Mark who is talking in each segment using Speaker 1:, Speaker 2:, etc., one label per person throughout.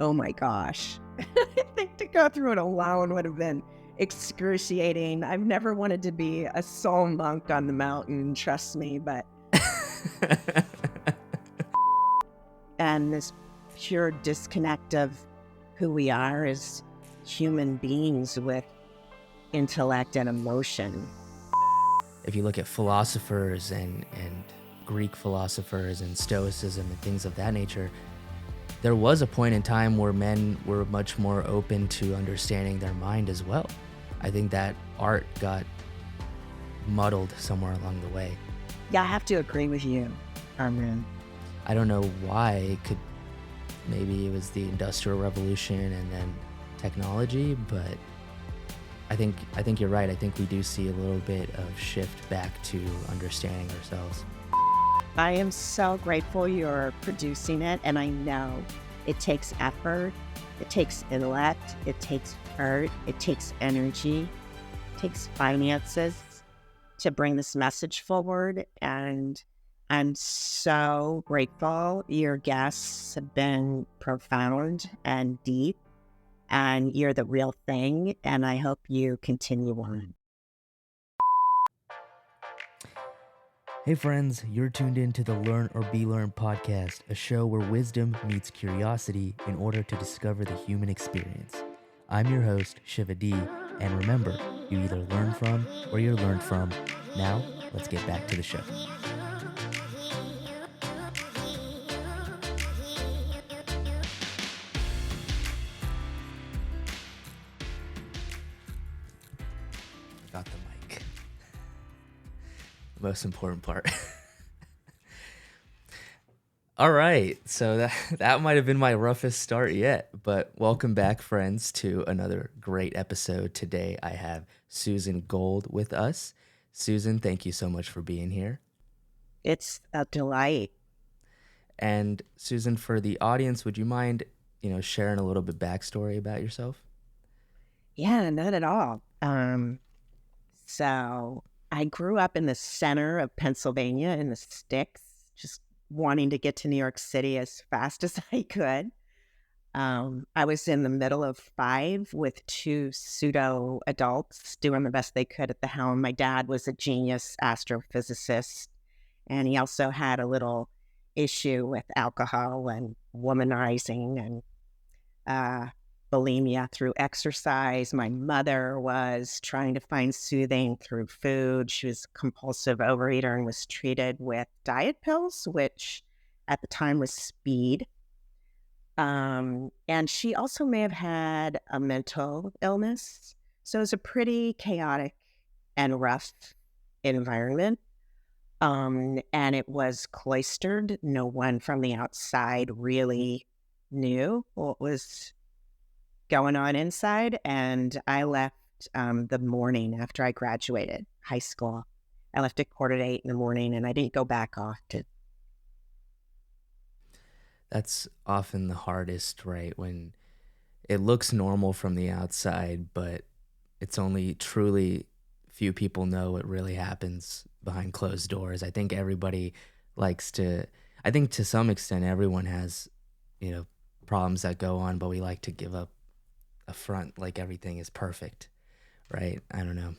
Speaker 1: Oh my gosh. I think to go through it alone would have been excruciating. I've never wanted to be a soul monk on the mountain, trust me, but and this pure disconnect of who we are as human beings with intellect and emotion.
Speaker 2: If you look at philosophers and Greek philosophers and Stoicism and things of that nature, there was a point in time where men were much more open to understanding their mind as well. I think that art got muddled somewhere along the way.
Speaker 1: Yeah, I have to agree with you, Armin.
Speaker 2: I don't know why. Maybe it was the Industrial Revolution and then technology, but I think you're right. I think we do see a little bit of shift back to understanding ourselves.
Speaker 1: I am so grateful you're producing it, and I know it takes effort, it takes intellect, it takes heart, it takes energy, it takes finances to bring this message forward, and I'm so grateful. Your guests have been profound and deep, and you're the real thing, and I hope you continue on.
Speaker 2: Hey friends, you're tuned in to the Learn or Be Learned podcast, a show where wisdom meets curiosity in order to discover the human experience. I'm your host, Shiva D, and remember, you either learn from or you're learned from. Now, let's get back to the show. Got the mic. The most important part. All right, so that might have been my roughest start yet, but welcome back, friends, to another great episode. Today I have Susan Gold with us. Susan, thank you so much for being here.
Speaker 1: It's a delight.
Speaker 2: And Susan, for the audience, would you mind, sharing a little bit backstory about yourself?
Speaker 1: Yeah, not at all. So I grew up in the center of Pennsylvania in the sticks, just wanting to get to New York City as fast as I could. I was in the middle of 5 with 2 pseudo adults doing the best they could at the helm. My dad was a genius astrophysicist, and he also had a little issue with alcohol and womanizing and bulimia through exercise. My mother was trying to find soothing through food. She was a compulsive overeater and was treated with diet pills, which at the time was speed. And she also may have had a mental illness. So it was a pretty chaotic and rough environment. And it was cloistered. No one from the outside really knew what was going on inside. And I left the morning after I graduated high school. I left at 7:45 in the morning, and I didn't go back often.
Speaker 2: That's often the hardest, right? When it looks normal from the outside, but it's only truly few people know what really happens behind closed doors. I think everybody I think to some extent everyone has, problems that go on, but we like to give up a front like everything is perfect, right? I don't know.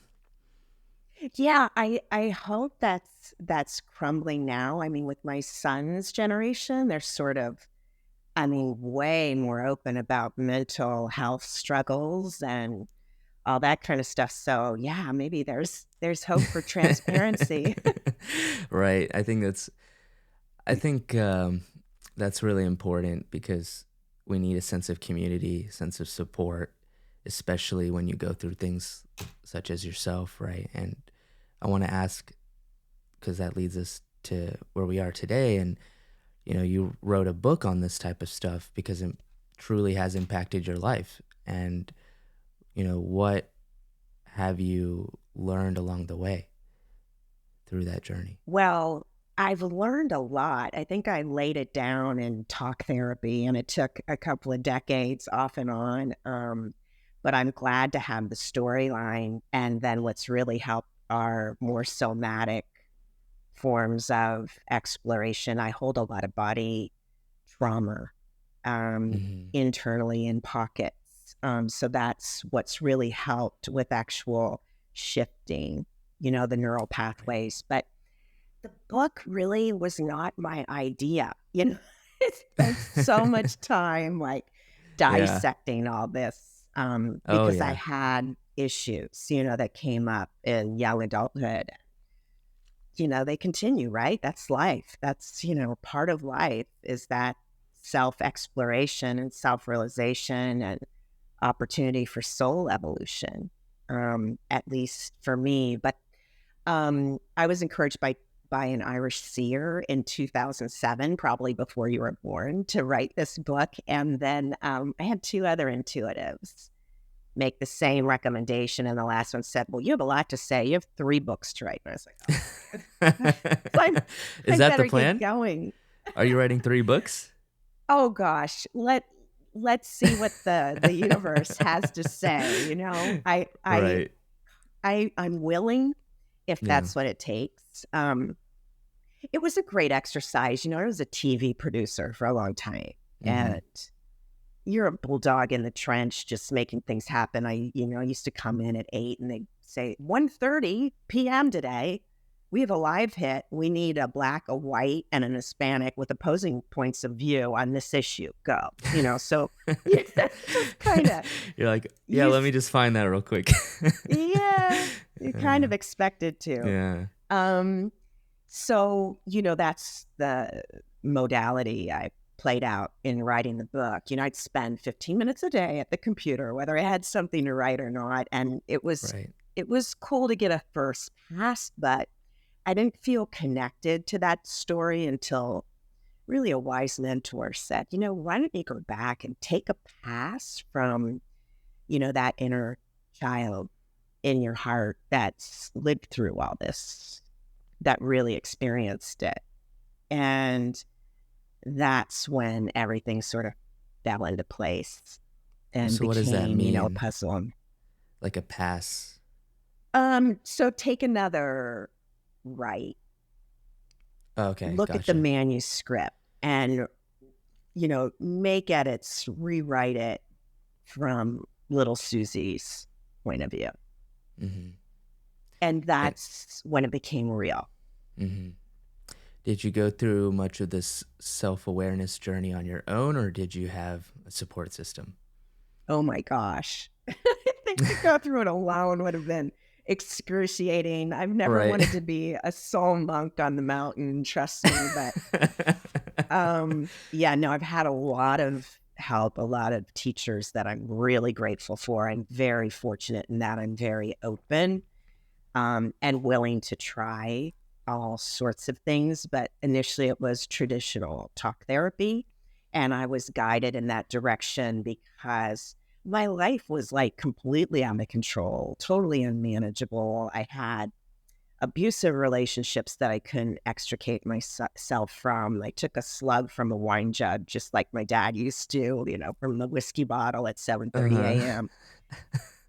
Speaker 1: Yeah, I hope that's crumbling now. I mean, with my son's generation, they're sort of, way more open about mental health struggles and all that kind of stuff. So yeah, maybe there's hope for transparency.
Speaker 2: Right. I think that's really important because we need a sense of community, sense of support, especially when you go through things such as yourself, right? And I want to ask, because that leads us to where we are today, and you wrote a book on this type of stuff because it truly has impacted your life. And what have you learned along the way through that journey?
Speaker 1: Well, I've learned a lot. I think I laid it down in talk therapy, and it took a couple of decades off and on. But I'm glad to have the storyline. And then what's really helped are more somatic forms of exploration. I hold a lot of body trauma
Speaker 2: Mm-hmm.
Speaker 1: internally in pockets. So that's what's really helped with actual shifting, the neural
Speaker 2: Right.
Speaker 1: pathways. But the book really was not my idea. It spent so much time like
Speaker 2: Yeah.
Speaker 1: dissecting all this
Speaker 2: Oh
Speaker 1: because I
Speaker 2: yeah.
Speaker 1: had issues, that came up in young adulthood. They continue, right? That's life. That's, part of life is that self exploration and self realization and opportunity for soul evolution, at least for me. But I was encouraged by an Irish seer in 2007, probably before you were born, to write this book. And then I had two other intuitives make the same recommendation. And the last one said, "Well, you have a lot to say. You have 3 books to write." And I was like, "Oh,
Speaker 2: Is
Speaker 1: I
Speaker 2: that the
Speaker 1: better get
Speaker 2: plan?
Speaker 1: going."
Speaker 2: Are you writing 3 books?
Speaker 1: Oh gosh, let's see what the universe has to say.
Speaker 2: Right.
Speaker 1: I'm willing if
Speaker 2: Yeah.
Speaker 1: that's what it takes. It was a great exercise. I was a TV producer for a long time,
Speaker 2: Mm-hmm.
Speaker 1: and you're a bulldog in the trench, just making things happen. I used to come in at 8 and they'd say 1:30 p.m. today. We have a live hit. We need a black, a white, and an Hispanic with opposing points of view on this issue. Go. So yeah, just kind of
Speaker 2: You're like, yeah,
Speaker 1: you.
Speaker 2: let me just find that real quick.
Speaker 1: Yeah, you kind
Speaker 2: Yeah.
Speaker 1: of expected to.
Speaker 2: Yeah.
Speaker 1: Um, so, that's the modality I played out in writing the book. I'd spend 15 minutes a day at the computer, whether I had something to write or not. And
Speaker 2: Right.
Speaker 1: it was cool to get a first pass, but I didn't feel connected to that story until really a wise mentor said, why don't you go back and take a pass from, that inner child in your heart that's lived through all this, that really experienced it. And that's when everything sort of fell into place and
Speaker 2: So what does that
Speaker 1: became, a
Speaker 2: mean?
Speaker 1: puzzle.
Speaker 2: Like a pass?
Speaker 1: So take another write,
Speaker 2: Okay,
Speaker 1: look at the
Speaker 2: gotcha.
Speaker 1: manuscript and, make edits, rewrite it from little Susie's point of view.
Speaker 2: Mm-hmm.
Speaker 1: And
Speaker 2: And,
Speaker 1: that's when it became real.
Speaker 2: mm-hmm. Did you go through much of this self-awareness journey on your own, or did you have a support system?
Speaker 1: Oh my gosh. I think to go through it alone would have been excruciating. I've never
Speaker 2: Right.
Speaker 1: wanted to be a soul monk on the mountain, trust me. But yeah, no, I've had a lot of help, a lot of teachers that I'm really grateful for. I'm very fortunate in that I'm very open and willing to try all sorts of things. But initially, it was traditional talk therapy. And I was guided in that direction because my life was like completely out of control, totally unmanageable. I had abusive relationships that I couldn't extricate myself from. I took a slug from a wine jug, just like my dad used to, from the whiskey bottle at 7:30
Speaker 2: Uh-huh.
Speaker 1: a.m.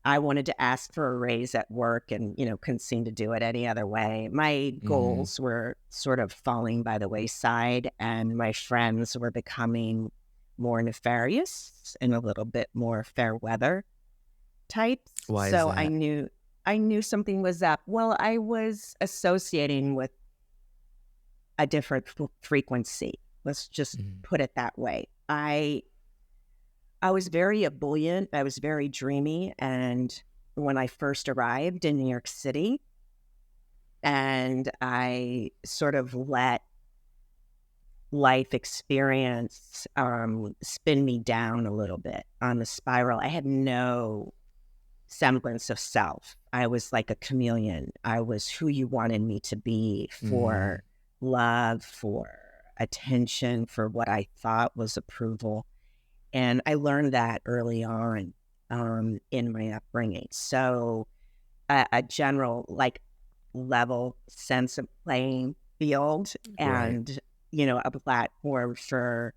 Speaker 1: I wanted to ask for a raise at work and, couldn't seem to do it any other way. My
Speaker 2: Mm-hmm.
Speaker 1: goals were sort of falling by the wayside, and my friends were becoming more nefarious and a little bit more fair weather types.
Speaker 2: Why is
Speaker 1: So
Speaker 2: that?
Speaker 1: I knew something was up. Well, I was associating with a different frequency. Let's just
Speaker 2: Mm-hmm.
Speaker 1: put it that way. I was very ebullient. I was very dreamy. And when I first arrived in New York City, and I sort of let life experience spin me down a little bit on the spiral, I had no semblance of self. I was like a chameleon. I was who you wanted me to be
Speaker 2: Mm-hmm.
Speaker 1: for love, for attention, for what I thought was approval. And I learned that early on in my upbringing. So a general like level sense of playing field
Speaker 2: Right.
Speaker 1: and, a platform for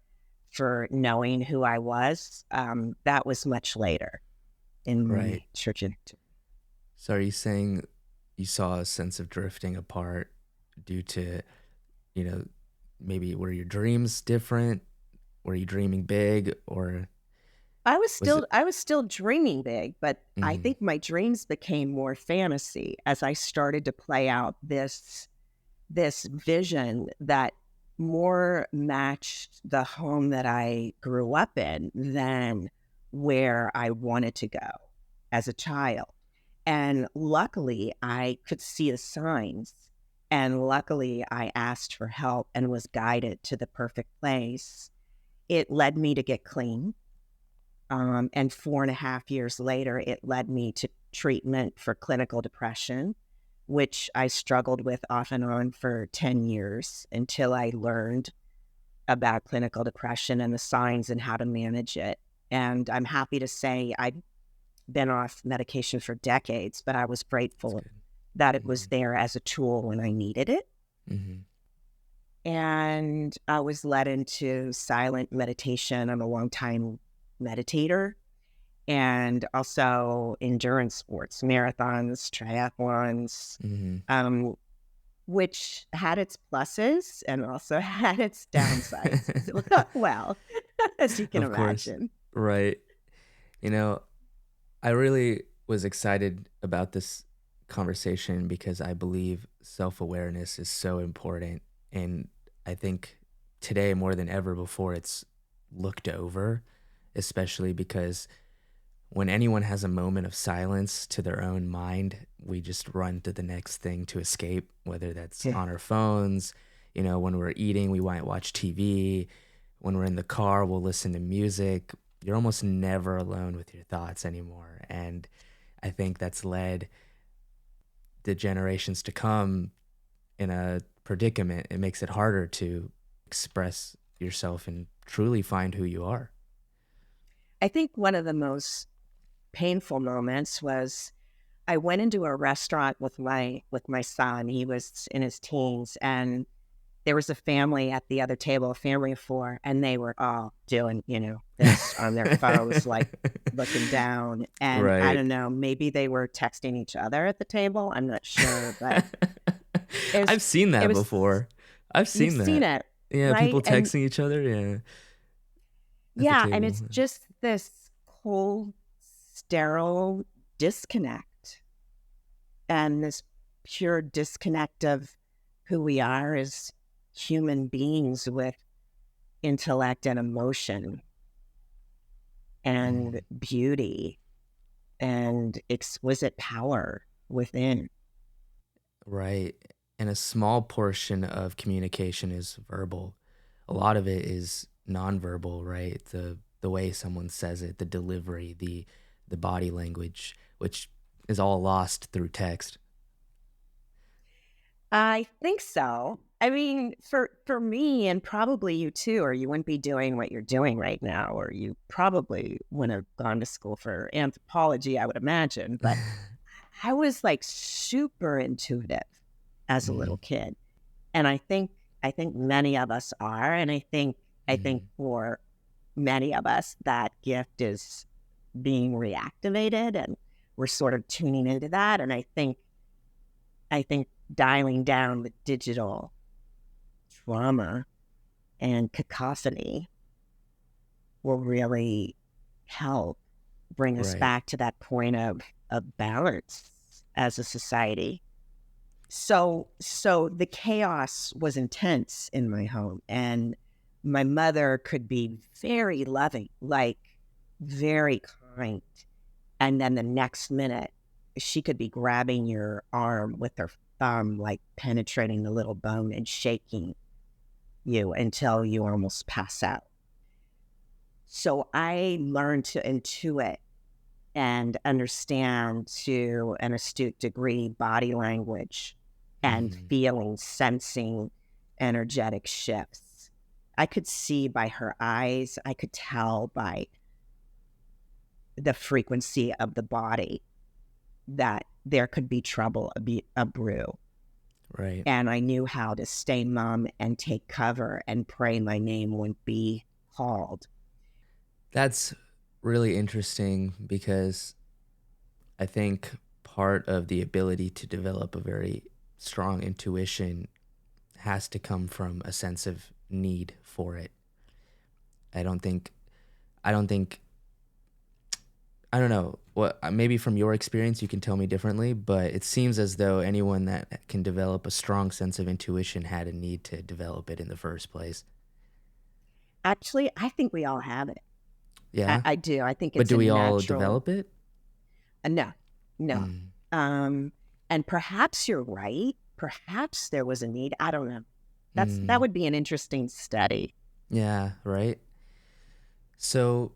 Speaker 1: knowing who I was, that was much later in
Speaker 2: Right.
Speaker 1: my trajectory.
Speaker 2: So are you saying you saw a sense of drifting apart due to, you know, maybe were your dreams different? Were you dreaming big, or was it?
Speaker 1: I was still dreaming big, but I
Speaker 2: Mm-hmm.
Speaker 1: think my dreams became more fantasy as I started to play out this vision that more matched the home that I grew up in than where I wanted to go as a child. And luckily, I could see the signs. And luckily, I asked for help and was guided to the perfect place. It led me to get clean. And 4.5 years later, it led me to treatment for clinical depression, which I struggled with off and on for 10 years until I learned about clinical depression and the signs and how to manage it. And I'm happy to say I've been off medication for decades, but I was
Speaker 2: That's
Speaker 1: grateful
Speaker 2: good.
Speaker 1: that it was
Speaker 2: Mm-hmm.
Speaker 1: there as a tool when I needed it.
Speaker 2: Mm-hmm.
Speaker 1: And I was led into silent meditation. I'm a long time meditator, and also endurance sports, marathons, triathlons,
Speaker 2: Mm-hmm.
Speaker 1: um, which had its pluses and also had its downsides. Well, as you can
Speaker 2: Of course.
Speaker 1: imagine.
Speaker 2: Right. You know, I really was excited about this conversation because I believe self-awareness is so important. And I think today more than ever before, it's looked over, especially because when anyone has a moment of silence to their own mind, we just run to the next thing to escape, whether that's
Speaker 1: Yeah.
Speaker 2: on our phones. When we're eating, we might watch TV. When we're in the car, we'll listen to music. You're almost never alone with your thoughts anymore. And I think that's led the generations to come in a predicament. It makes it harder to express yourself and truly find who you are.
Speaker 1: I think one of the most painful moments was I went into a restaurant with my son. He was in his teens, and there was a family at the other table, a family of four, and they were all doing, this on their phones, like looking down. And I
Speaker 2: Right.
Speaker 1: don't know, maybe they were texting each other at the table. I'm not sure, but it was,
Speaker 2: I've seen
Speaker 1: it
Speaker 2: that
Speaker 1: was,
Speaker 2: before. I've
Speaker 1: you've
Speaker 2: seen
Speaker 1: seen
Speaker 2: that.
Speaker 1: it,
Speaker 2: Yeah,
Speaker 1: right?
Speaker 2: people
Speaker 1: And
Speaker 2: texting each other, yeah, at the
Speaker 1: yeah, and
Speaker 2: table.
Speaker 1: it's just this cold, sterile disconnect and this pure disconnect of who we are as human beings with intellect and emotion and
Speaker 2: Mhm.
Speaker 1: beauty and exquisite power within.
Speaker 2: Right. And a small portion of communication is verbal. A lot of it is nonverbal, right? The way someone says it, the delivery, the body language, which is all lost through text.
Speaker 1: I think so. I mean, for me and probably you too, or you wouldn't be doing what you're doing right now, or you probably wouldn't have gone to school for anthropology, I would imagine. But I was like super intuitive as a little
Speaker 2: Mhm.
Speaker 1: kid. And I think many of us are. And I think
Speaker 2: Mhm.
Speaker 1: for many of us that gift is being reactivated and we're sort of tuning into that. And I think dialing down the digital trauma and cacophony will really help bring us
Speaker 2: Right.
Speaker 1: back to that point of balance as a society. So the chaos was intense in my home, and my mother could be very loving, like very kind. And then the next minute, she could be grabbing your arm with her thumb, like penetrating the little bone and shaking you until you almost pass out. So I learned to intuit and understand to an astute degree body language and
Speaker 2: Mhm.
Speaker 1: feeling, sensing energetic shifts. I could see by her eyes, I could tell by the frequency of the body that there could be trouble, a brew.
Speaker 2: Right.
Speaker 1: And I knew how to stay mum and take cover and pray my name wouldn't be called.
Speaker 2: That's really interesting because I think part of the ability to develop a very strong intuition has to come from a sense of need for it. I don't think I don't think I don't know. What maybe from your experience you can tell me differently, but it seems as though anyone that can develop a strong sense of intuition had a need to develop it in the first place.
Speaker 1: Actually, I think we all have it.
Speaker 2: Yeah?
Speaker 1: I do. I think
Speaker 2: But
Speaker 1: it's
Speaker 2: do
Speaker 1: a
Speaker 2: we all
Speaker 1: natural.
Speaker 2: develop it?
Speaker 1: No, no.
Speaker 2: Mm.
Speaker 1: Um, and perhaps you're right. Perhaps there was a need. I don't know. That
Speaker 2: Mm.
Speaker 1: would be an interesting study.
Speaker 2: Yeah, right? So,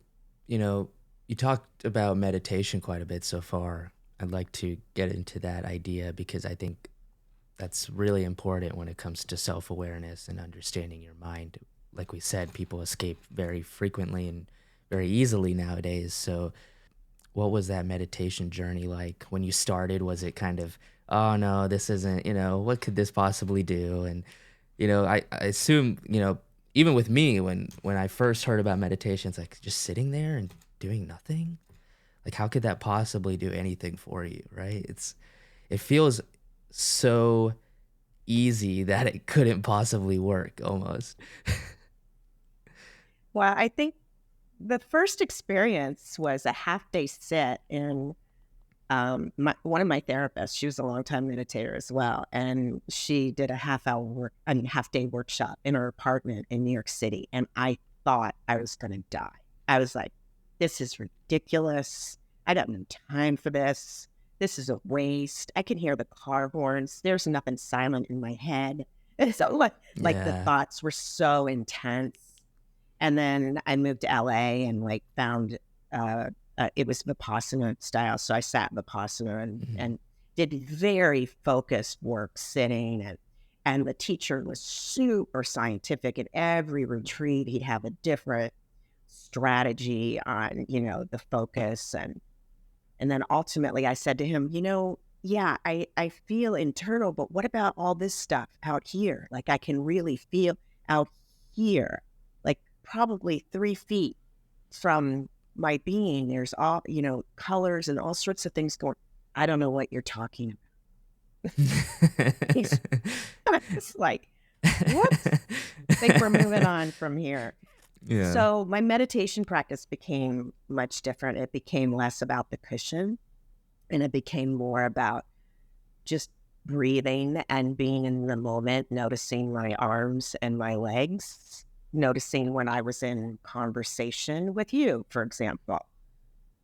Speaker 2: you know, you talked about meditation quite a bit so far. I'd like to get into that idea because I think that's really important when it comes to self-awareness and understanding your mind. Like we said, people escape very frequently and very easily nowadays. So, what was that meditation journey like when you started? Was it kind of, oh no, this isn't, what could this possibly do? And, I assume, even with me, when I first heard about meditation, it's like just sitting there and doing nothing. Like, how could that possibly do anything for you, right? It feels so easy that it couldn't possibly work almost.
Speaker 1: Well, I think the first experience was a half day sit in one of my therapists. She was a longtime meditator as well, and she did a half day workshop in her apartment in New York City, and I thought I was going to die. I was like, "This is ridiculous. I don't have time for this. This is a waste. I can hear the car horns. There's nothing silent in my head." And so, like the
Speaker 2: Yeah.
Speaker 1: thoughts were so intense. And then I moved to LA and like found it was Vipassana style. So I sat Vipassana
Speaker 2: Mhm.
Speaker 1: and did very focused work sitting, and the teacher was super scientific. At every retreat, he'd have a different strategy on, the focus. And then ultimately I said to him, yeah, I feel internal, but what about all this stuff out here? Like I can really feel out here, like probably 3 feet from my being. There's all, colors and all sorts of things going. I don't know what you're talking about. He's it's like, whoops, I think we're moving on from here.
Speaker 2: Yeah.
Speaker 1: So my meditation practice became much different. It became less about the cushion and it became more about just breathing and being in the moment, noticing my arms and my legs, noticing when I was in conversation with you, for example,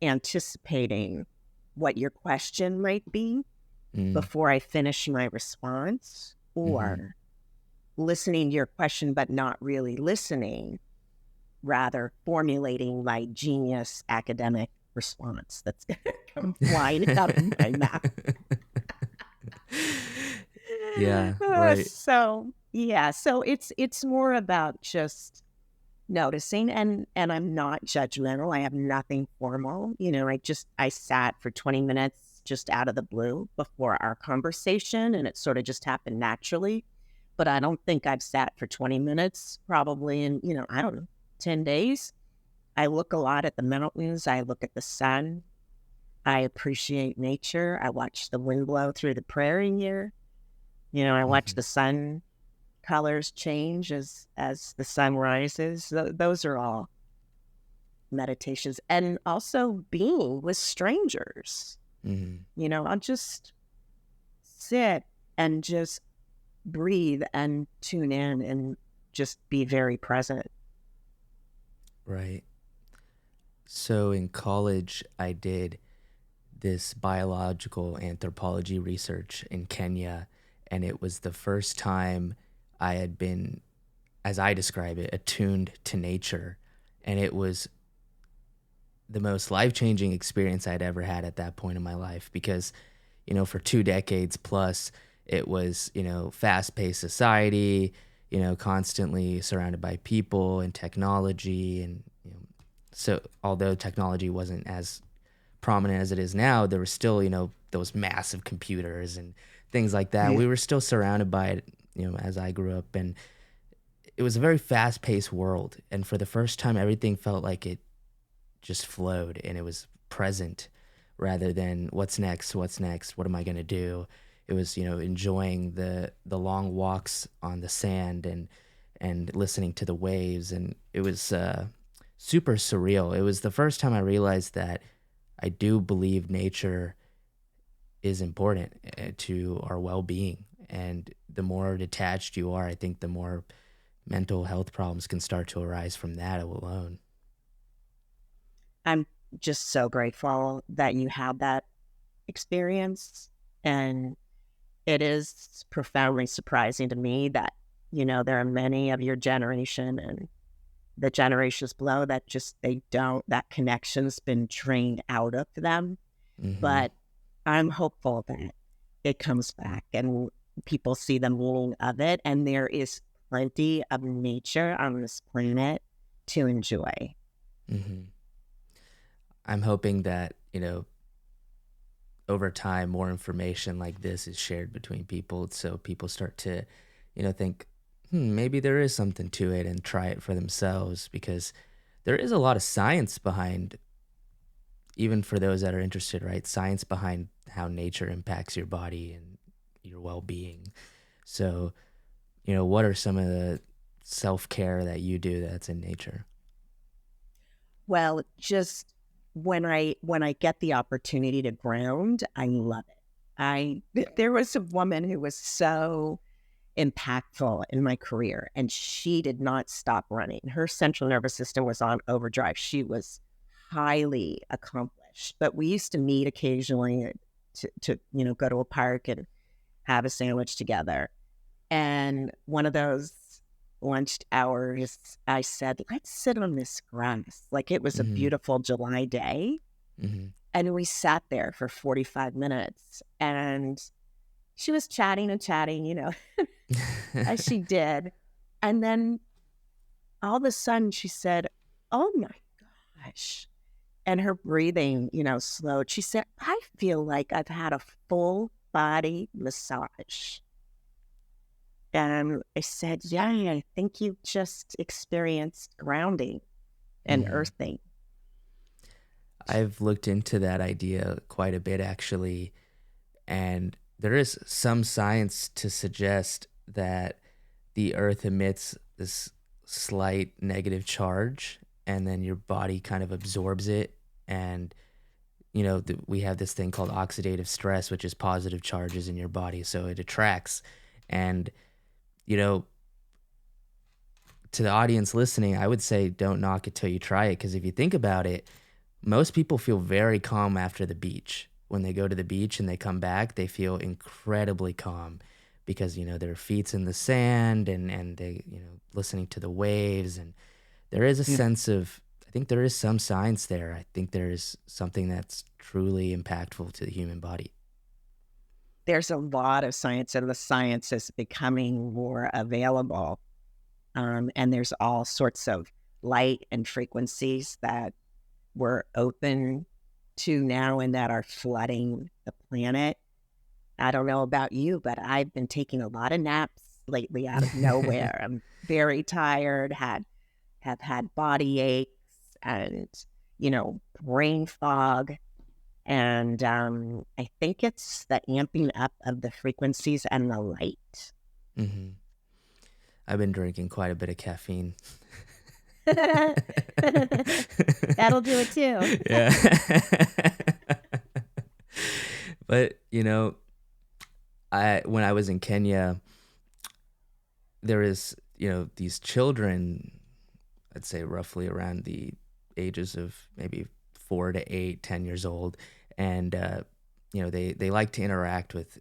Speaker 1: anticipating what your question might be
Speaker 2: Mm.
Speaker 1: before I finish my response,
Speaker 2: Hmm.
Speaker 1: or listening to your question but not really listening, rather formulating my genius academic response that's going to come flying out of my mouth.
Speaker 2: Yeah, right.
Speaker 1: So yeah, so it's more about just noticing, and I'm not judgmental. I have nothing formal. I sat for 20 minutes just out of the blue before our conversation, and it sort of just happened naturally. But I don't think I've sat for 20 minutes probably in, I don't know, 10 days. I look a lot at the mountains. I look at the sun. I appreciate nature. I watch the wind blow through the prairie here. I watch
Speaker 2: Mhm.
Speaker 1: the sun colors change as the sun rises. Those are all meditations. And also being with strangers.
Speaker 2: Mhm.
Speaker 1: I'll just sit and just breathe and tune in and just be very present.
Speaker 2: Right. So in college, I did this biological anthropology research in Kenya, and it was the first time I had been, as I describe it, attuned to nature. And it was the most life-changing experience I'd ever had at that point in my life because, for 2 decades plus, it was, fast-paced society, constantly surrounded by people and technology. And, so although technology wasn't as prominent as it is now, there was still, those massive computers and things like that.
Speaker 1: Yeah.
Speaker 2: We were still surrounded by it, as I grew up. And it was a very fast-paced world. And for the first time, everything felt like it just flowed and it was present rather than what's next, what am I going to do. It was, enjoying the long walks on the sand and listening to the waves. And it was super surreal. It was the first time I realized that I do believe nature is important to our well-being. And the more detached you are, I think the more mental health problems can start to arise from that alone.
Speaker 1: I'm just so grateful that you had that experience. And it is profoundly surprising to me that, there are many of your generation and the generations below that just, they don't, that connection's been drained out of them.
Speaker 2: Hmm.
Speaker 1: But I'm hopeful that it comes back and people see the meaning of it. And there is plenty of nature on this planet to enjoy.
Speaker 2: Hmm. I'm hoping that, over time, more information like this is shared between people. So people start to, think, maybe there is something to it and try it for themselves, because there is a lot of science behind, even for those that are interested, right? Science behind how nature impacts your body and your well being. So, what are some of the self care that you do that's in nature?
Speaker 1: Well, just when I get the opportunity to ground, I love it. There was a woman who was so impactful in my career, and she did not stop running. Her central nervous system was on overdrive. She was highly accomplished, but we used to meet occasionally to go to a park and have a sandwich together. And one of those lunch hours, I said, let's sit on this grass. Like it was a
Speaker 2: Hmm.
Speaker 1: beautiful July day.
Speaker 2: Hmm.
Speaker 1: And we sat there for 45 minutes and she was chatting and chatting, as she did. And then all of a sudden she said, oh my gosh. And her breathing, slowed. She said, I feel like I've had a full body massage. And I said, yeah, I think you just experienced grounding and
Speaker 2: Hmm.
Speaker 1: earthing.
Speaker 2: I've looked into that idea quite a bit, actually. And there is some science to suggest that the earth emits this slight negative charge, and then your body kind of absorbs it. And, we have this thing called oxidative stress, which is positive charges in your body. So it attracts. And, you know, to the audience listening, I would say don't knock it till you try it. Because if you think about it, most people feel very calm after the beach. When they go to the beach and they come back, they feel incredibly calm because, their feet's in the sand, and they, listening to the waves. And there is a
Speaker 1: Yeah.
Speaker 2: sense of, I think there is some science there. I think there is something that's truly impactful to the human body.
Speaker 1: There's a lot of science, and the science is becoming more available. And there's all sorts of light and frequencies that we're open to now and that are flooding the planet. I don't know about you, but I've been taking a lot of naps lately out of nowhere. I'm very tired, have had body aches and, brain fog. And I think it's the amping up of the frequencies and the light.
Speaker 2: Hmm. I've been drinking quite a bit of caffeine.
Speaker 1: That'll do it too.
Speaker 2: Yeah. But, I when I was in Kenya, there is, these children, I'd say roughly around the ages of maybe 4 to 8, 10 years old. And, they like to interact with,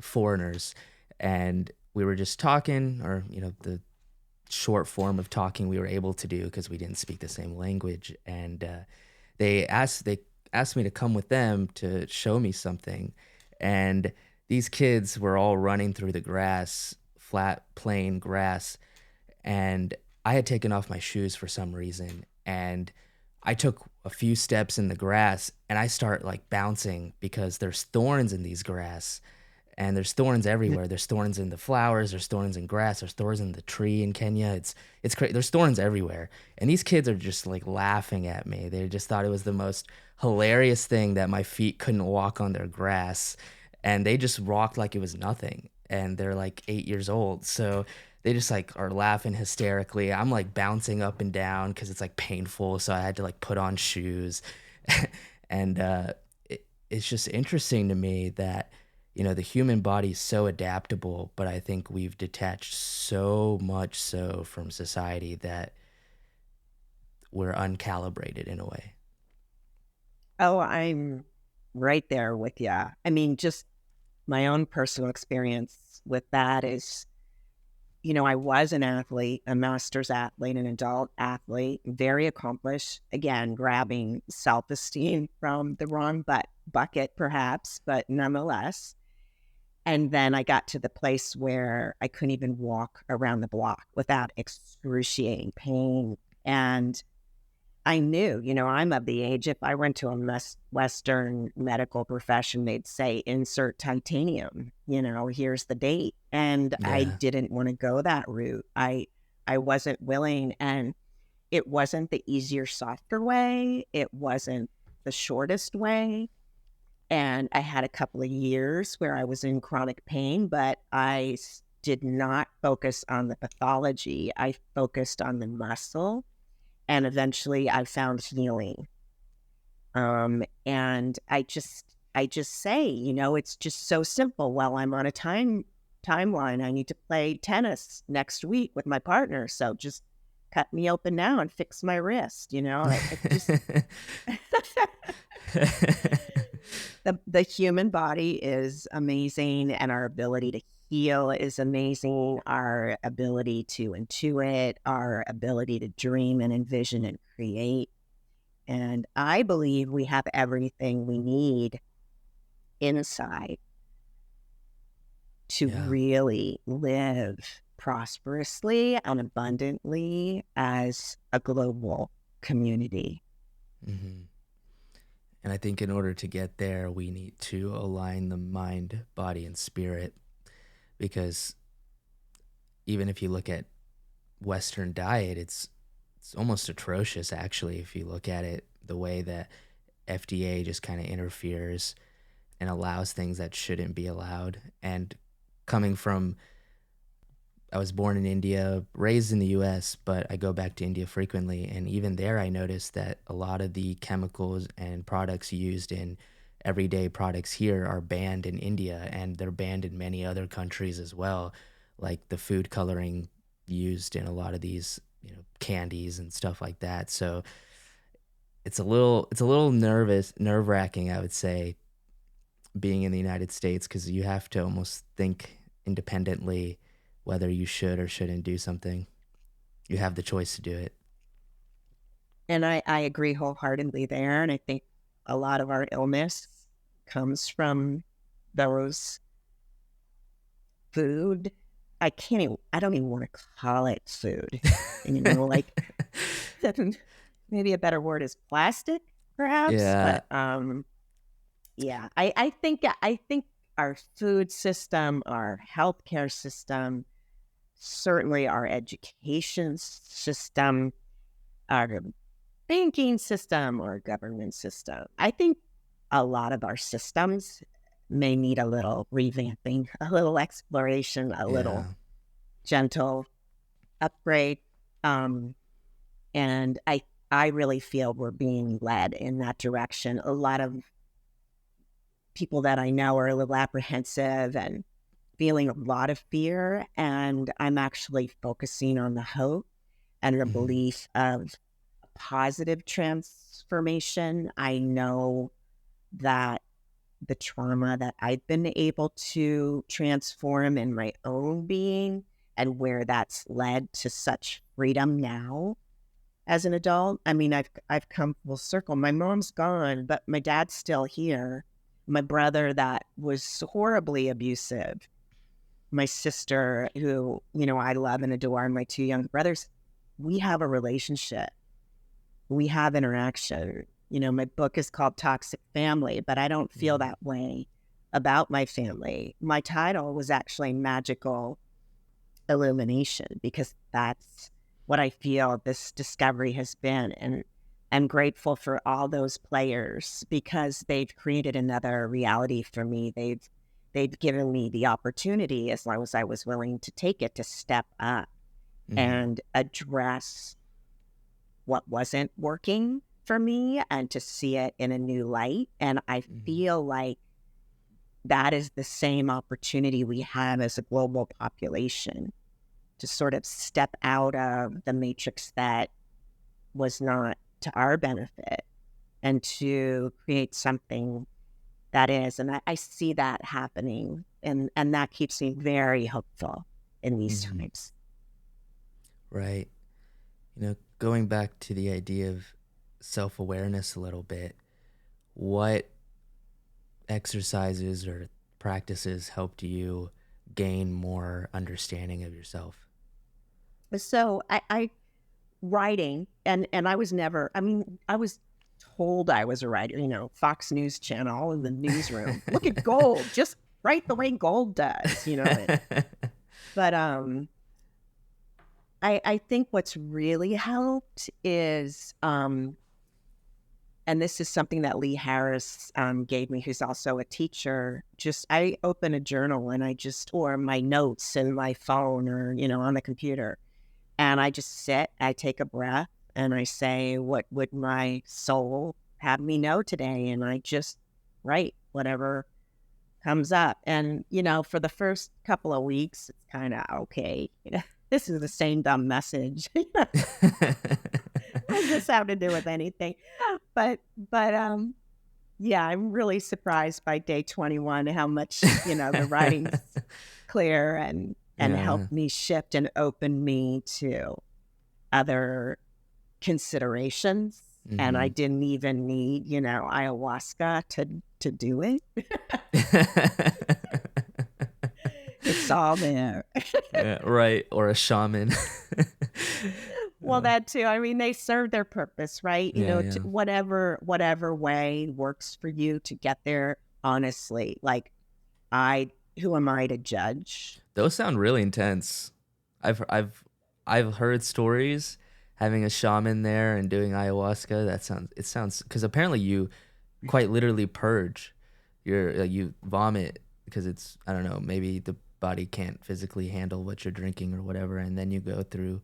Speaker 2: foreigners. And we were just talking, or, the short form of talking we were able to do because we didn't speak the same language. And they asked me to come with them to show me something. And these kids were all running through the grass, flat plain grass, and I had taken off my shoes for some reason, and I took a few steps in the grass and I start like bouncing because there's thorns in these grass, and there's thorns everywhere. There's thorns in the flowers, there's thorns in grass, there's thorns in the tree in Kenya. It's crazy. There's thorns everywhere. And these kids are just like laughing at me. They just thought it was the most hilarious thing that my feet couldn't walk on their grass, and they just rocked like it was nothing. And they're like 8 years old. So they just like are laughing hysterically. I'm like bouncing up and down because it's like painful. So I had to like put on shoes. And it's just interesting to me that, you know, the human body is so adaptable, but I think we've detached so much so from society that we're uncalibrated in a way.
Speaker 1: Oh, I'm right there with you. I mean, just my own personal experience with that is, I was an athlete, a master's athlete, an adult athlete, very accomplished. Again, grabbing self esteem from the wrong bucket, perhaps, but nonetheless. And then I got to the place where I couldn't even walk around the block without excruciating pain. And I knew, I'm of the age, if I went to a Western medical profession, they'd say, insert titanium, here's the date. And I
Speaker 2: Yeah.
Speaker 1: didn't want to go that route. I wasn't willing. And it wasn't the easier, softer way. It wasn't the shortest way. And I had a couple of years where I was in chronic pain, but I did not focus on the pathology. I focused on the muscle, and eventually I found healing. And I just say, it's just so simple. Well, I'm on a timeline. I need to play tennis next week with my partner. So just cut me open now and fix my wrist. I just, the human body is amazing, and our ability to heal is amazing. Our ability to intuit, our ability to dream and envision and create. And I believe we have everything we need inside to
Speaker 2: Yeah.
Speaker 1: really live prosperously and abundantly as a global community.
Speaker 2: Hmm. And I think in order to get there, we need to align the mind, body, and spirit. Because even if you look at Western diet, it's almost atrocious, actually, if you look at it, the way that FDA just kind of interferes and allows things that shouldn't be allowed. And coming from, I was born in India, raised in the US, but I go back to India frequently. And even there, I noticed that a lot of the chemicals and products used in everyday products here are banned in India, and they're banned in many other countries as well, like the food coloring used in a lot of these, candies and stuff like that. So it's a little nerve wracking, I would say, being in the United States, because you have to almost think independently whether you should or shouldn't do something. You have the choice to do it.
Speaker 1: And I agree wholeheartedly there. And I think a lot of our illness comes from those food. I don't even want to call it food. Like maybe a better word is plastic, perhaps.
Speaker 2: Yeah.
Speaker 1: But yeah, I think our food system, our healthcare system, certainly our education system, our banking system, or government system. I think a lot of our systems may need a little revamping, a little exploration, a
Speaker 2: Yeah.
Speaker 1: little gentle upgrade. Um, and I really feel we're being led in that direction. A lot of people that I know are a little apprehensive and feeling a lot of fear. And I'm actually focusing on the hope and the
Speaker 2: Hmm.
Speaker 1: belief of positive transformation. I know that the trauma that I've been able to transform in my own being, and where that's led to such freedom now as an adult. I mean, I've come full circle. My mom's gone, but my dad's still here. My brother that was horribly abusive, my sister who, I love and adore, and my two young brothers, we have a relationship. We have interaction. My book is called Toxic Family, but I don't feel
Speaker 2: Hmm.
Speaker 1: that way about my family. My title was actually Magical Illumination, because that's what I feel this discovery has been. And I'm grateful for all those players, because they've created another reality for me. They've they've given me the opportunity, as long as I was willing to take it, to step up
Speaker 2: Mm-hmm.
Speaker 1: and address what wasn't working for me and to see it in a new light. And I
Speaker 2: Mm-hmm.
Speaker 1: feel like that is the same opportunity we have as a global population to sort of step out of the matrix that was not to our benefit and to create something that is. And I see that happening. And that keeps me very hopeful in these
Speaker 2: Mm-hmm.
Speaker 1: times.
Speaker 2: Right. Going back to the idea of self-awareness a little bit, what exercises or practices helped you gain more understanding of yourself?
Speaker 1: So I writing, and I was never, I mean, I was told I was a writer, Fox News Channel in the newsroom. Look at gold, just write the way gold does, But I think what's really helped is and this is something that Lee Harris gave me, who's also a teacher. Just I open a journal and or my notes in my phone or, on the computer. And I just sit, I take a breath and I say, what would my soul have me know today? And I just write whatever comes up. And, for the first couple of weeks, it's kind of okay. This is the same dumb message. What does this have to do with anything? But yeah, I'm really surprised by day 21 how much, the writing's clear and
Speaker 2: Yeah.
Speaker 1: helped me shift and open me to other considerations. And I
Speaker 2: Mm-hmm.
Speaker 1: didn't even need, ayahuasca to do it. It's all there.
Speaker 2: Yeah, right. Or a shaman.
Speaker 1: Well,
Speaker 2: Uh,
Speaker 1: that too. I mean, they serve their purpose, right?
Speaker 2: yeah, yeah.
Speaker 1: Whatever way works for you to get there. Honestly, like I, who am I to judge?
Speaker 2: Those sound really intense. I've I've I've heard stories having a shaman there and doing ayahuasca. It sounds because apparently you quite literally purge. You vomit because it's, I don't know, maybe the body can't physically handle what you're drinking or whatever, and then you go through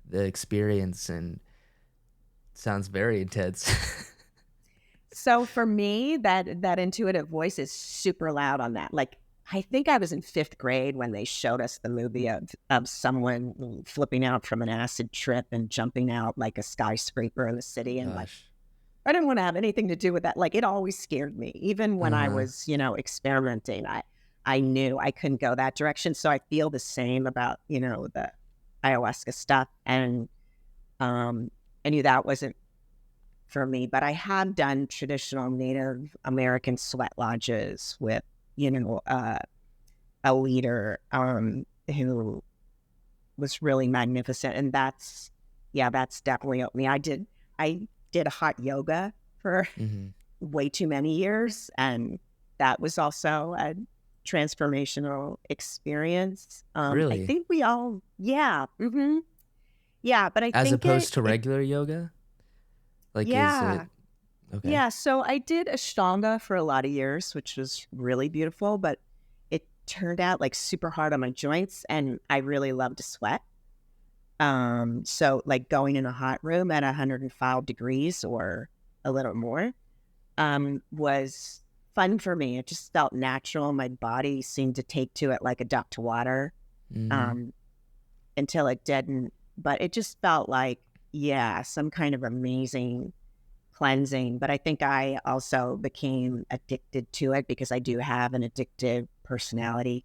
Speaker 2: the experience and it sounds very intense.
Speaker 1: So for me, that intuitive voice is super loud on that. Like I think I was in fifth grade when they showed us the movie of someone flipping out from an acid trip and jumping out like a skyscraper in the city. And like
Speaker 2: Gosh.
Speaker 1: I didn't want to have anything to do with that. Like it always scared me. Even when I
Speaker 2: Uh-huh.
Speaker 1: was, experimenting, I knew I couldn't go that direction. So I feel the same about, the ayahuasca stuff. And I knew that wasn't for me, but I have done traditional Native American sweat lodges with, you know, uh, a leader who was really magnificent. And that's definitely helped me. I did hot yoga for
Speaker 2: Mm-hmm.
Speaker 1: way too many years. And that was also a transformational experience. I
Speaker 2: Really?
Speaker 1: think we all, yeah. Yeah. But I
Speaker 2: As
Speaker 1: think
Speaker 2: opposed to
Speaker 1: it,
Speaker 2: regular yoga? Like, is it
Speaker 1: yeah.
Speaker 2: okay?
Speaker 1: Yeah, so I did Ashtanga for a lot of years, which was really beautiful, but it turned out like super hard on my joints and I really love to sweat. So like going in a hot room at 105 degrees or a little more, was fun for me. It just felt natural. My body seemed to take to it like a duck to water,
Speaker 2: Mm-hmm.
Speaker 1: um, until it didn't. But it just felt like, yeah, some kind of amazing cleansing. But I think I also became addicted to it because I do have an addictive personality.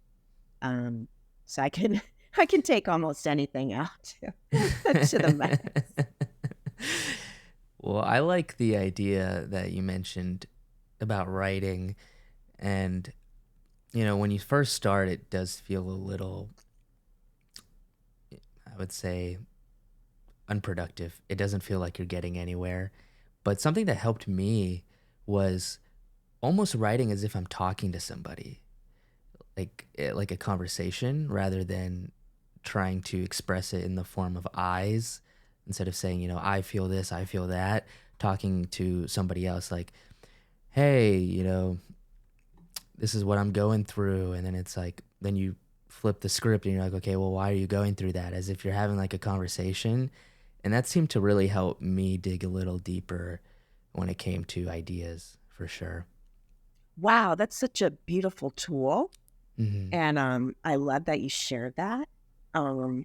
Speaker 1: Um, so I can I can take almost anything out to the max.
Speaker 2: Well, I like the idea that you mentioned about writing. And, when you first start, it does feel a little, I would say, unproductive. It doesn't feel like you're getting anywhere. But something that helped me was almost writing as if I'm talking to somebody, like a conversation, rather than trying to express it in the form of I's, instead of saying, I feel this, I feel that, talking to somebody else like, hey, this is what I'm going through. And then it's like, then you flip the script and you're like, okay, well, why are you going through that? As if you're having like a conversation. And that seemed to really help me dig a little deeper when it came to ideas, for sure.
Speaker 1: Wow, that's such a beautiful tool.
Speaker 2: Mm-hmm.
Speaker 1: And I love that you shared that. Um,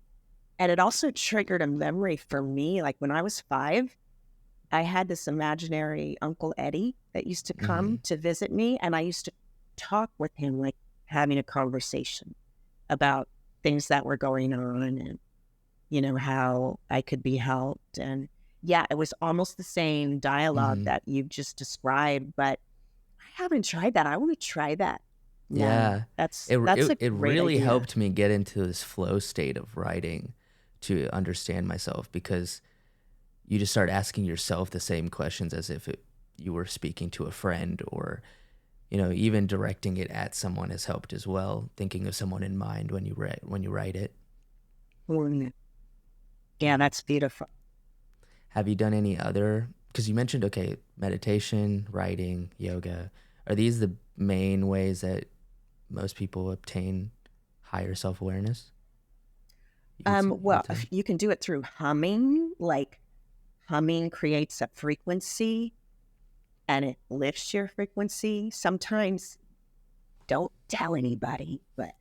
Speaker 1: and it also triggered a memory for me. Like when I was 5, I had this imaginary Uncle Eddie that used to
Speaker 2: Mm-hmm.
Speaker 1: come to visit me, and I used to talk with him, like having a conversation about things that were going on and, how I could be helped. And yeah, it was almost the same dialogue
Speaker 2: Mm-hmm.
Speaker 1: that you've just described, but I haven't tried that. I want to try that now.
Speaker 2: Yeah.
Speaker 1: That's
Speaker 2: It,
Speaker 1: that's
Speaker 2: it,
Speaker 1: a
Speaker 2: it
Speaker 1: great
Speaker 2: really
Speaker 1: idea.
Speaker 2: helped me get into this flow state of writing to understand myself, because you just start asking yourself the same questions as if you were speaking to a friend, or even directing it at someone has helped as well, thinking of someone in mind when you write it.
Speaker 1: Mm. Yeah, that's beautiful.
Speaker 2: Have you done any other, because you mentioned, okay, meditation, writing, yoga, are these the main ways that most people obtain higher self-awareness, you'd
Speaker 1: Well,
Speaker 2: say?
Speaker 1: you can do it through humming. Like humming creates a frequency and it lifts your frequency. Sometimes don't tell anybody, but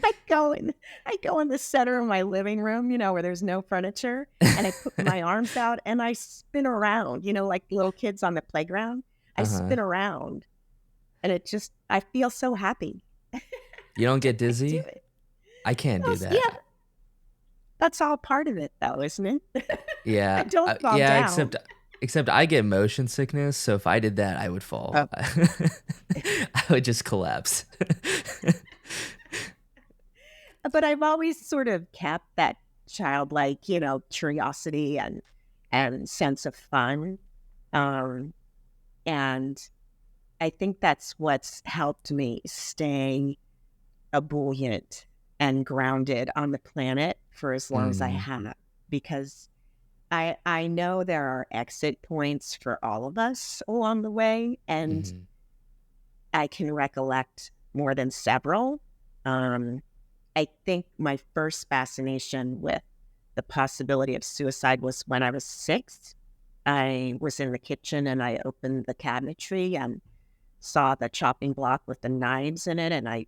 Speaker 1: I go in the center of my living room, where there's no furniture, and I put my arms out and I spin around, like little kids on the playground. I
Speaker 2: Uh-huh.
Speaker 1: spin around and I feel so happy.
Speaker 2: You don't get
Speaker 1: I do
Speaker 2: dizzy?
Speaker 1: it.
Speaker 2: I can't do
Speaker 1: Yeah,
Speaker 2: that.
Speaker 1: that's all part of it though, isn't it? I
Speaker 2: Yeah,
Speaker 1: don't fall
Speaker 2: yeah.
Speaker 1: down.
Speaker 2: Except I get motion sickness, so if I did that, I would fall.
Speaker 1: Oh.
Speaker 2: I would just collapse.
Speaker 1: But I've always sort of kept that childlike, curiosity and sense of fun. Um, and I think that's what's helped me stay ebullient and grounded on the planet for as long as I
Speaker 2: Mm,
Speaker 1: have, because I know there are exit points for all of us along the way, and
Speaker 2: hmm
Speaker 1: I can recollect more than several. Um, I think my first fascination with the possibility of suicide was when I was 6. I was in the kitchen and I opened the cabinetry and saw the chopping block with the knives in it, and I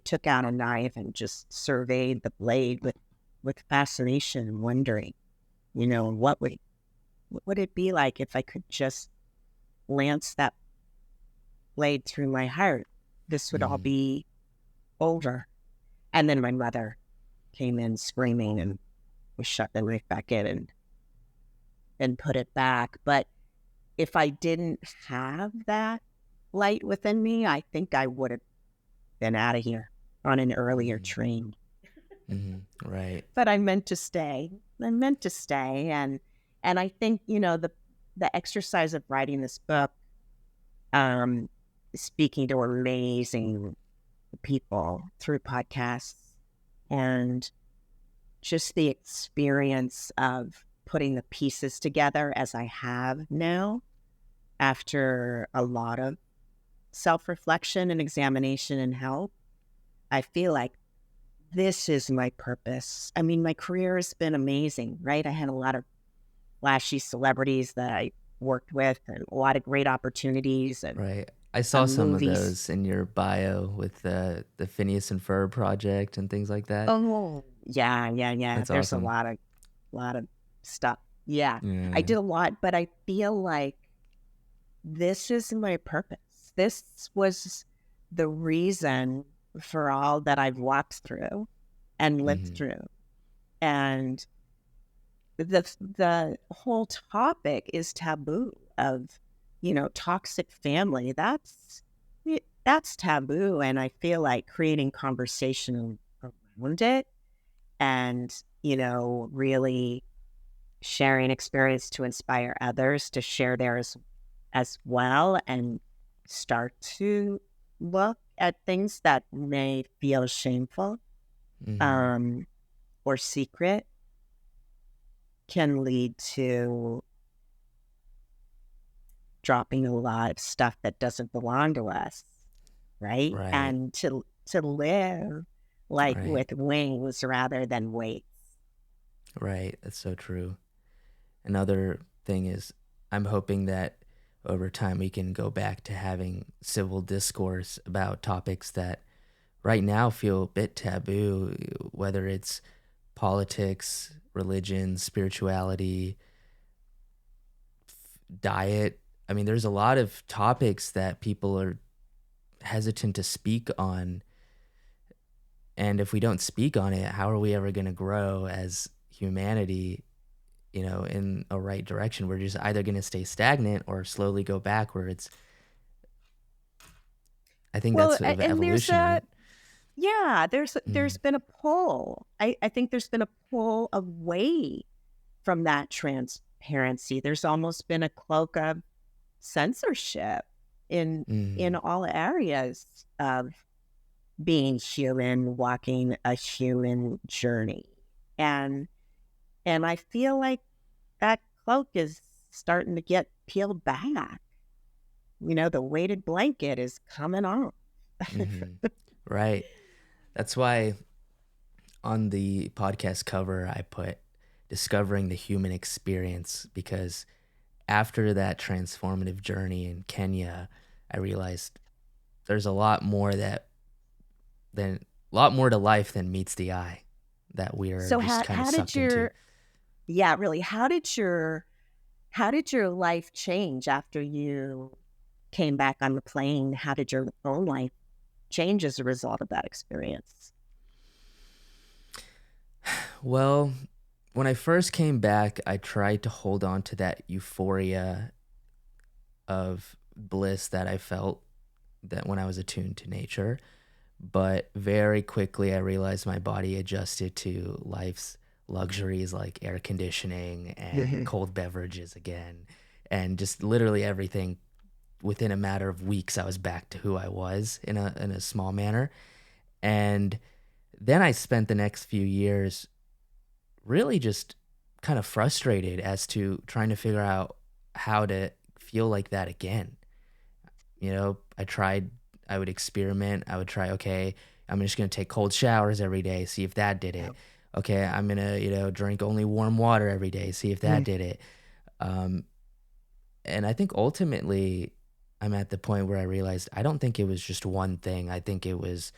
Speaker 1: took out a knife and just surveyed the blade with fascination and wondering, what would it be like if I could just lance that blade through my heart? This would all
Speaker 2: hmm
Speaker 1: be over. And then my mother came in screaming, and we shut the knife back in and put it back. But if I didn't have that light within me, I think I would have been out of here on an earlier
Speaker 2: hmm
Speaker 1: train.
Speaker 2: Right.
Speaker 1: But I meant to stay. I meant to stay, and I think the exercise of writing this book, um, speaking to amazing people through podcasts, and just the experience of putting the pieces together as I have now after a lot of self reflection and examination and help. I feel like this is my purpose. I mean, my career has been amazing, right? I had a lot of flashy celebrities that I worked with and a lot of great opportunities and
Speaker 2: Right. I saw some of
Speaker 1: movies.
Speaker 2: those in your bio with the Phineas and Ferb project and things like that.
Speaker 1: Oh, yeah, yeah, yeah.
Speaker 2: That's
Speaker 1: There's a
Speaker 2: awesome.
Speaker 1: lot of stuff. Yeah, I
Speaker 2: Yeah.
Speaker 1: did a lot, but I feel like this is my purpose. This was the reason for all that I've walked through and lived
Speaker 2: hmm
Speaker 1: through. And the whole topic is taboo of, toxic family. That's taboo. And I feel like creating conversation around it and, really sharing experience to inspire others to share theirs as well and start to look at things that may feel shameful
Speaker 2: hmm
Speaker 1: um, or secret can lead to dropping a lot of stuff that doesn't belong to us. right?
Speaker 2: Right.
Speaker 1: And to live like
Speaker 2: Right.
Speaker 1: with wings rather than weights.
Speaker 2: Right. That's so true. Another thing is, I'm hoping that over time we can go back to having civil discourse about topics that right now feel a bit taboo, whether it's politics, religion, spirituality, diet. I mean, there's a lot of topics that people are hesitant to speak on. And if we don't speak on it, how are we ever going to grow as humanity, in a right direction? We're just either going to stay stagnant or slowly go backwards. I think
Speaker 1: Well,
Speaker 2: that's of
Speaker 1: and there's
Speaker 2: evolution,
Speaker 1: a
Speaker 2: right?
Speaker 1: yeah, there's
Speaker 2: Mm,
Speaker 1: been a pull. I think there's been a pull away from that transparency. There's almost been a cloak of censorship in
Speaker 2: mm,
Speaker 1: all areas of being human, walking a human journey. And and I feel like that cloak is starting to get peeled back. The weighted blanket is coming off.
Speaker 2: mm-hmm. Right. That's why on the podcast cover, I put discovering the human experience, because after that transformative journey in Kenya, I realized there's than a lot more to life than meets the eye that we are
Speaker 1: So
Speaker 2: just kind of
Speaker 1: how did
Speaker 2: sucked into.
Speaker 1: your yeah, really, how did your life change after you came back on the plane? How did your own life change as a result of that experience?
Speaker 2: Well, when I first came back, I tried to hold on to that euphoria of bliss that I felt that when I was attuned to nature. But very quickly, I realized my body adjusted to life's luxuries like air conditioning and cold beverages again. And just literally everything, within a matter of weeks, I was back to who I was in a small manner. And then I spent the next few years really just kind of frustrated as to trying to figure out how to feel like that again. I would experiment. I would try, okay, I'm just going to take cold showers every day, see if that did
Speaker 1: Yeah.
Speaker 2: it. Okay, I'm going to, drink only warm water every day, see if that
Speaker 1: Mm.
Speaker 2: did it. Um, and I think ultimately I'm at the point where I realized I don't think it was just one thing. I think it was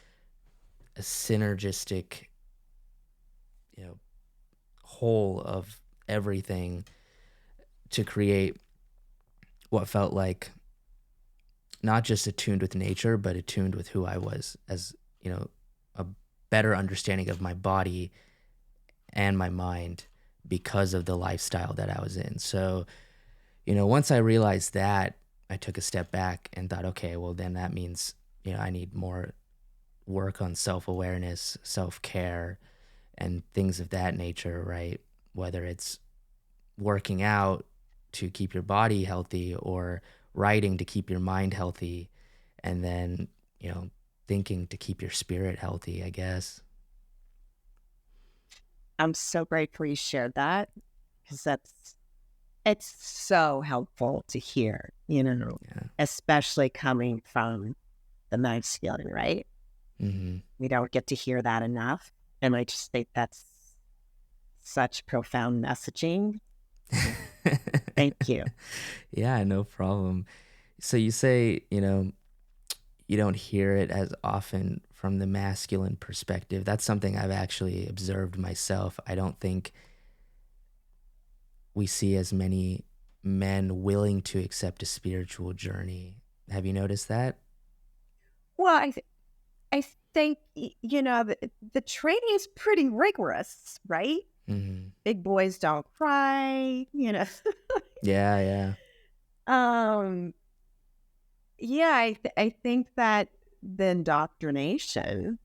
Speaker 2: a synergistic, you know, whole of everything to create what felt like not just attuned with nature, but attuned with who I was as, a better understanding of my body and my mind because of the lifestyle that I was in. So, once I realized that, I took a step back and thought, okay, well, then that means, I need more work on self awareness, self care, and things of that nature, right? Whether it's working out to keep your body healthy or writing to keep your mind healthy, and then, thinking to keep your spirit healthy, I guess.
Speaker 1: I'm so grateful you shared that because it's so helpful to hear,
Speaker 2: Yeah.
Speaker 1: especially coming from the masculine, right?
Speaker 2: Hmm.
Speaker 1: We don't get to hear that enough. And I just think that's such profound messaging. So thank you.
Speaker 2: Yeah, no problem. So you say, you don't hear it as often from the masculine perspective. That's something I've actually observed myself. I don't think we see as many men willing to accept a spiritual journey. Have you noticed that?
Speaker 1: Well, I think, the training is pretty rigorous, right?
Speaker 2: Hmm.
Speaker 1: Big boys don't cry.
Speaker 2: Yeah, yeah.
Speaker 1: um, yeah, I think that the indoctrination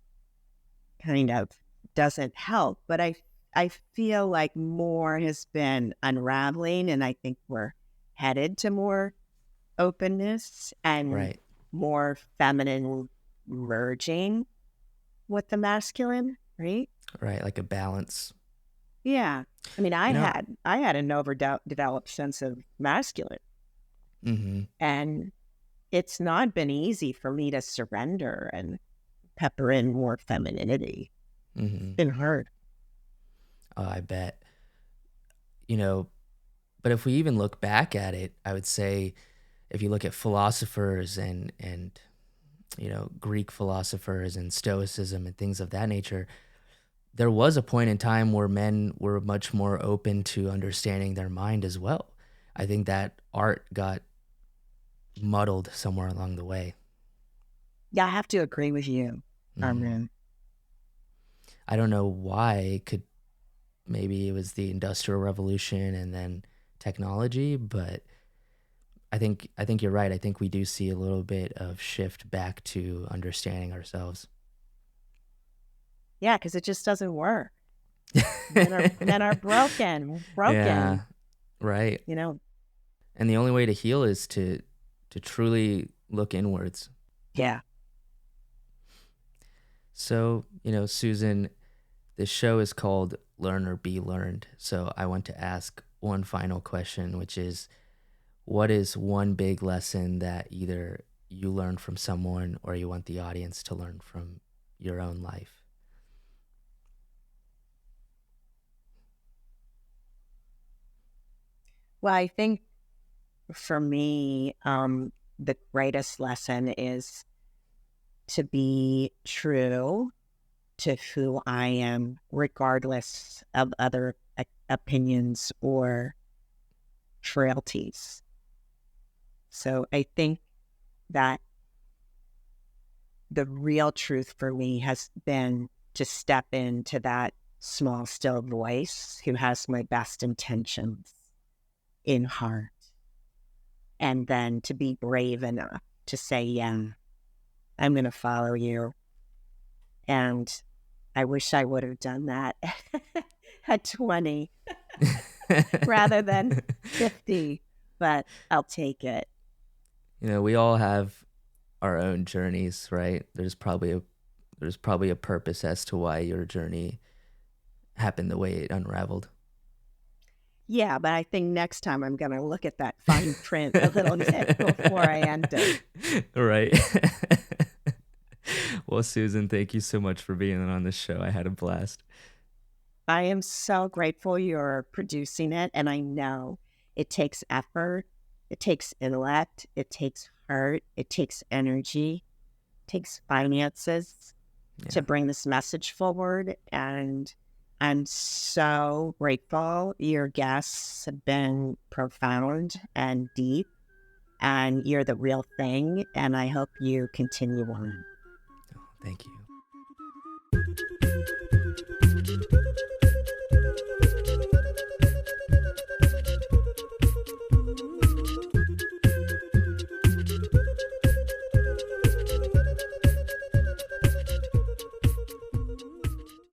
Speaker 1: kind of doesn't help, but I feel like more has been unraveling, and I think we're headed to more openness and
Speaker 2: Right,
Speaker 1: more feminine merging with the masculine, right?
Speaker 2: right. Like a balance.
Speaker 1: Yeah. I mean, I
Speaker 2: You know,
Speaker 1: had I had an overdeveloped sense of masculine,
Speaker 2: hmm
Speaker 1: and it's not been easy for me to surrender and pepper in more femininity. It's
Speaker 2: Hmm.
Speaker 1: been hard.
Speaker 2: Oh, I bet. You know, but if we even look back at it, I would say if you look at philosophers and Greek philosophers and Stoicism and things of that nature, there was a point in time where men were much more open to understanding their mind as well. I think that art got muddled somewhere along the way.
Speaker 1: Yeah, I have to agree with you,
Speaker 2: Hmm.
Speaker 1: Armin.
Speaker 2: I don't know why. Maybe it was the Industrial Revolution and then technology, but I think you're right. I think we do see a little bit of shift back to understanding ourselves.
Speaker 1: Yeah, because it just doesn't work. Men are broken,
Speaker 2: Yeah,
Speaker 1: broken.
Speaker 2: right.
Speaker 1: You know.
Speaker 2: And the only way to heal is to truly look inwards.
Speaker 1: Yeah.
Speaker 2: So, Susan, this show is called Learn or Be Learned. So, I want to ask one final question, which is what is one big lesson that either you learned from someone or you want the audience to learn from your own life?
Speaker 1: Well, I think for me, the greatest lesson is to be true to who I am, regardless of other opinions or frailties. So I think that the real truth for me has been to step into that small, still voice who has my best intentions in heart, and then to be brave enough to say, yeah, I'm going to follow you. And I wish I would have done that at 20 rather than 50, but I'll take it.
Speaker 2: We all have our own journeys, right? There's probably a purpose as to why your journey happened the way it unraveled.
Speaker 1: Yeah, but I think next time I'm going to look at that fine print a little bit before I end it.
Speaker 2: Right. Well, Susan, thank you so much for being on this show. I had a blast.
Speaker 1: I am so grateful you're producing it. And I know it takes effort, it takes intellect, it takes heart, it takes energy, it takes finances to
Speaker 2: Yeah.
Speaker 1: bring this message forward. And I'm so grateful. Your guests have been profound and deep, and you're the real thing. And I hope you continue on.
Speaker 2: Thank you.